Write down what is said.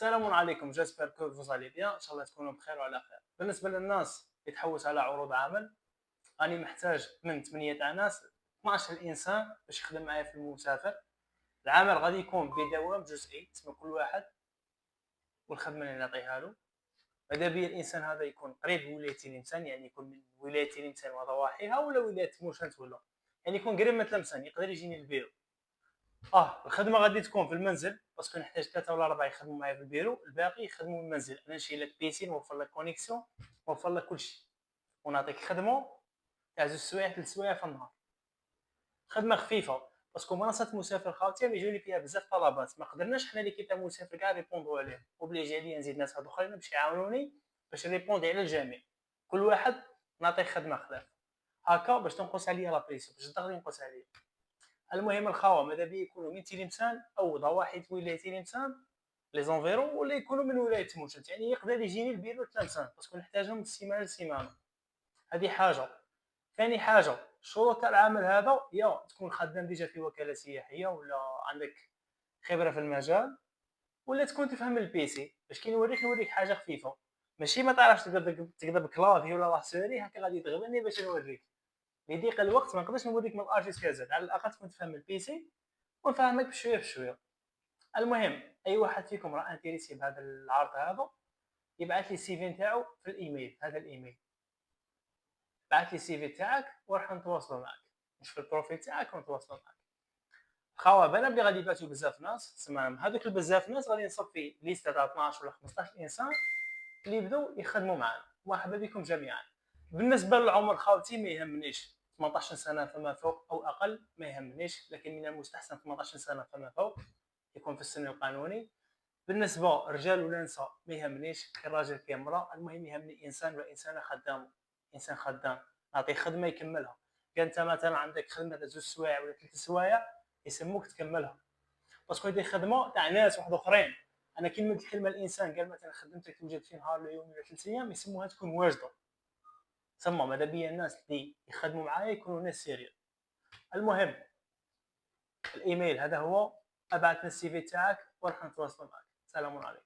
السلام عليكم، جاسبر كو فوز علي بيان، ان شاء الله تكونوا بخير وعلى خير. بالنسبه للناس اللي تحوس على عروض عمل، راني محتاج من 8 تاع ناس، 12 انسان باش يخدم معايا في المسافر. العمل غادي يكون بدوام جزئي، تسمى كل واحد والخدمه اللي نعطيها له. ماذا بيا الانسان هذا يكون قريب من ولايه تلمسان، يعني يكون من ولايه تلمسان وضواحيها ولا ولايه موشنت، ولا يعني يكون قريب من تلمسان يقدر يجيني البيرو. الخدمه غادي تكون في المنزل، باسكو نحتاج 3 ولا 4 يخدموا معايا في البيرو، الباقي يخدموا من المنزل. انا نشري لك بيسي، نوفر لك كونيكسيون، نوفر لك كلشي، ونعطيك خدمه تاع 2 سوايع 3 سوايع في النهار. خدمه خفيفه، باسكو منصه مسافر خاوتي يجوني فيها بزاف طلبات، ما قدرناش حنا ليكيب تاع مسافر كاع ريبوندو عليهم، وبليجي عليا نزيد ناس هاد اخرين باش يعاونوني باش نريبوندي على الجميع. كل واحد نعطيه خدمه خلاف هكا باش تنقص عليا لا بريسيون، باش الضغط ينقص عليا. المهم الخاوه ماذا بيا يكونوا من تلمسان او ضواحي ولايه تلمسان لي زونفيرون، ولا يكونوا من ولايه موشنت، يعني يقدر يجيني البيرو تلمسان باسكو نحتاجهم من السيمانه للسيمانه. هذه حاجه. ثاني حاجه، شروط تاع العمل هذا يا تكون خدام ديجا في وكاله سياحيه ولا عندك خبره في المجال، ولا تكون تفهم البيسي باش كي نوريك حاجه خفيفه، ماشي ما تعرفش تقدر كلافي ولا لاسوري هكا غادي تغبني باش نوريك. لضيق الوقت ما نقدرش نوريك من الارجيس كازات، على الاقل تكون تفهم البيسي ونفهمك بشويه بشويه. المهم اي واحد فيكم راه انتريسي بهذا العرض هذا يبعث لي السي في نتاعو في الايميل، هذا الايميل بعث لي السي في تاعك وراح نتواصلوا معك، نشوف البروفيل تاعك ونتواصلوا معك. خاوه بنا بلي غادي يبعثوا بزاف ناس، تسمى هذوك بزاف ناس غادي نصفي ليست تاع 12 ولا 15 انسان اللي يبداو يخدموا معنا. مرحبا بكم جميعا. بالنسبه للعمر خاوتي ما يهمنيش، 18 سنه فما فوق او اقل ما يهمنيش، لكن من المستحسن 18 سنه فما فوق يكون في السن القانوني. بالنسبه رجال ولا نساء ما يهمنيش، كي راجل كي امراه، المهم يهمني انسان ولا انسانه خدامه، انسان خدام نعطيه خدمه يكملها. كان انت مثلا عندك خدمه تاع 2 سوايع ولا 3 سوايع يسموك تكملها، باسكو هذه خدمه تاع ناس واحد اخرين. انا كلمه الكلمه الانسان قال مثلا خدمتك توجد في نهار ولا يوم ولا 3 ايام يسموها تكون واجده. تسمى ماذا بيا الناس اللي يخدموا معايا يكونوا ناس سيريال. المهم الايميل هذا هو، ابعث السي في تاعك وراح نتواصل معك. سلام عليكم.